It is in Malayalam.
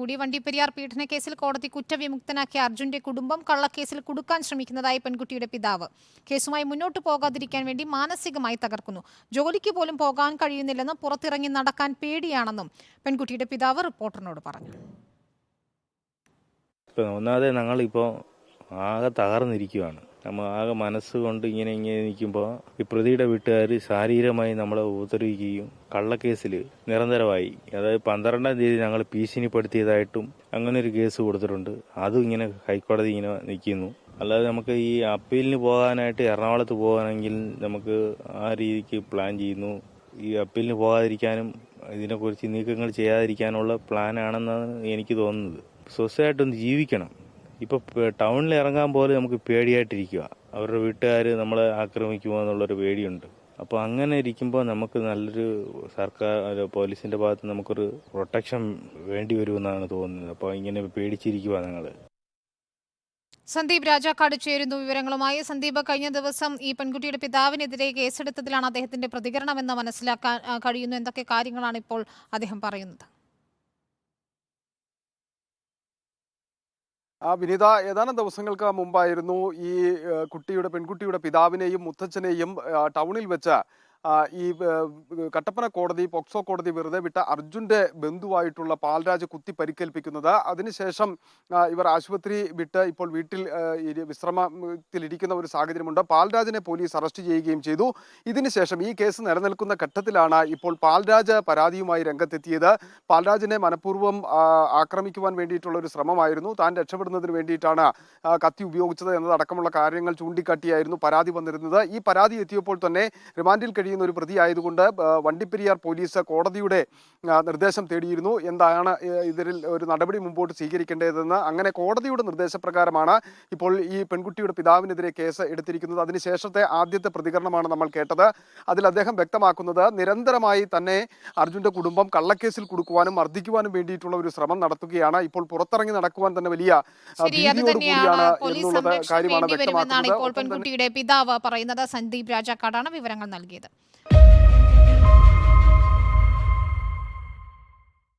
പിടികൂടി. വണ്ടിപ്പെരിയാർ പീഡനക്കേസിൽ കോടതി കുറ്റവിമുക്തനാക്കിയ അർജുന്റെ കുടുംബം കള്ളക്കേസിൽ കുടുക്കാൻ ശ്രമിക്കുന്നതായി പെൺകുട്ടിയുടെ പിതാവ്. കേസുമായി മുന്നോട്ട് പോകാതിരിക്കാൻ വേണ്ടി മാനസികമായി തകർക്കുന്നു. ജോലിക്ക് പോലും പോകാൻ കഴിയുന്നില്ലെന്നും പുറത്തിറങ്ങി നടക്കാൻ പേടിയാണെന്നും പെൺകുട്ടിയുടെ പിതാവ് റിപ്പോർട്ടറിനോട് പറഞ്ഞു. ഒന്നാമതെ ഞങ്ങളിപ്പോൾ ആകെ തകർന്നിരിക്കുകയാണ്. നമ്മൾ ആകെ മനസ്സുകൊണ്ട് ഇങ്ങനെ നിൽക്കുമ്പോൾ ഈ പ്രതിയുടെ വീട്ടുകാർ ശാരീരികമായി നമ്മളെ ഉപദ്രവിക്കുകയും കള്ളക്കേസിൽ നിരന്തരമായി, അതായത് 12-ാം തീയതി ഞങ്ങൾ ഭീഷണിപ്പെടുത്തിയതായിട്ടും അങ്ങനെ ഒരു കേസ് കൊടുത്തിട്ടുണ്ട്. അതും ഇങ്ങനെ ഹൈക്കോടതി ഇങ്ങനെ നിൽക്കുന്നു. അല്ലാതെ നമുക്ക് ഈ അപ്പീലിന് പോകാനായിട്ട് എറണാകുളത്ത് പോകാനെങ്കിൽ നമുക്ക് ആ രീതിക്ക് പ്ലാൻ ചെയ്യുന്നു. ഈ അപ്പീലിന് പോകാതിരിക്കാനും ഇതിനെക്കുറിച്ച് നീക്കങ്ങൾ ചെയ്യാതിരിക്കാനുള്ള പ്ലാനാണെന്നാണ് എനിക്ക് തോന്നുന്നത്. സ്വസ്ഥമായിട്ടൊന്ന് ജീവിക്കണം. ഇപ്പോൾ ടൗണിൽ ഇറങ്ങാൻ പോലും നമുക്ക് പേടിയായിട്ടിരിക്കുക. അവരുടെ വീട്ടുകാർ നമ്മളെ ആക്രമിക്കുമോ എന്നുള്ളൊരു പേടിയുണ്ട്. അപ്പോൾ അങ്ങനെ ഇരിക്കുമ്പോൾ നമുക്ക് നല്ലൊരു സർക്കാർ പോലീസിൻ്റെ ഭാഗത്ത് നമുക്കൊരു പ്രൊട്ടക്ഷൻ വേണ്ടി വരുമെന്നാണ് തോന്നുന്നത്. അപ്പോൾ ഇങ്ങനെ പേടിച്ചിരിക്കുക ഞങ്ങൾ. സന്ദീപ് രാജാക്കാട് ചേരുന്നു വിവരങ്ങളുമായി. സന്ദീപ്, കഴിഞ്ഞ ദിവസം ഈ പെൺകുട്ടിയുടെ പിതാവിനെതിരെ കേസെടുത്തതിലാണ് അദ്ദേഹത്തിന്റെ പ്രതികരണമെന്ന് മനസ്സിലാക്കാൻ കഴിയുന്നു. എന്തൊക്കെ കാര്യങ്ങളാണ് ഇപ്പോൾ അദ്ദേഹം പറയുന്നത്? വിനീത, ഏതാനും ദിവസങ്ങൾക്ക് മുമ്പായിരുന്നു ഈ പെൺകുട്ടിയുടെ പിതാവിനെയും മുത്തച്ഛനെയും ടൗണിൽ വെച്ച് ഈ കട്ടപ്പന കോടതി, പോക്സോ കോടതി വെറുതെ വിട്ട അർജുന്റെ ബന്ധുവായിട്ടുള്ള പാൽരാജ് കുത്തി പരിക്കേൽപ്പിക്കുന്നത്. അതിനുശേഷം ഇവർ ആശുപത്രി വിട്ട് ഇപ്പോൾ വീട്ടിൽ വിശ്രമത്തിലിരിക്കുന്ന ഒരു സാഹചര്യമുണ്ട്. പാൽരാജിനെ പോലീസ് അറസ്റ്റ് ചെയ്യുകയും ചെയ്തു. ഇതിനുശേഷം ഈ കേസ് നിലനിൽക്കുന്ന ഘട്ടത്തിലാണ് ഇപ്പോൾ പാൽരാജ് പരാതിയുമായി രംഗത്തെത്തിയത്. പാൽരാജിനെ മനഃപൂർവ്വം ആക്രമിക്കുവാൻ വേണ്ടിയിട്ടുള്ള ഒരു ശ്രമമായിരുന്നു. താൻ രക്ഷപ്പെടുന്നതിന് വേണ്ടിയിട്ടാണ് കത്തി ഉപയോഗിച്ചത് എന്നതടക്കമുള്ള കാര്യങ്ങൾ ചൂണ്ടിക്കാട്ടിയായിരുന്നു പരാതി വന്നിരുന്നത്. ഈ പരാതി എത്തിയപ്പോൾ തന്നെ റിമാൻഡിൽ ഒരു പ്രതി ആയതുകൊണ്ട് വണ്ടിപ്പെരിയാർ പോലീസ് കോടതിയുടെ നിർദ്ദേശം തേടിയിരുന്നു. എന്താണ് ഇതിൽ ഒരു നടപടി മുമ്പോട്ട് സ്വീകരിക്കേണ്ടതെന്ന്. അങ്ങനെ കോടതിയുടെ നിർദ്ദേശപ്രകാരമാണ് ഇപ്പോൾ ഈ പെൺകുട്ടിയുടെ പിതാവിനെതിരെ കേസ് എടുത്തിരിക്കുന്നത്. അതിനുശേഷത്തെ ആദ്യത്തെ പ്രതികരണമാണ് നമ്മൾ കേട്ടത്. അതിൽ അദ്ദേഹം വ്യക്തമാക്കുന്നത് നിരന്തരമായി തന്നെ അർജുന്റെ കുടുംബം കള്ളക്കേസിൽ കുടുക്കുവാനും മർദ്ദിക്കുവാനും വേണ്ടിയിട്ടുള്ള ഒരു ശ്രമം നടത്തുകയാണ്. ഇപ്പോൾ പുറത്തിറങ്ങി നടക്കുവാൻ തന്നെ വലിയ ഭീതിയോടുകൂടിയാണ് എന്നുള്ളത് കാര്യമാണ് വ്യക്തമാക്കുന്നത്. പെൺകുട്ടിയുടെ പിതാവ് പറയുന്നത്. സന്ദീപ് രാജാക്കാടാണ് വിവരങ്ങൾ നൽകിയത്.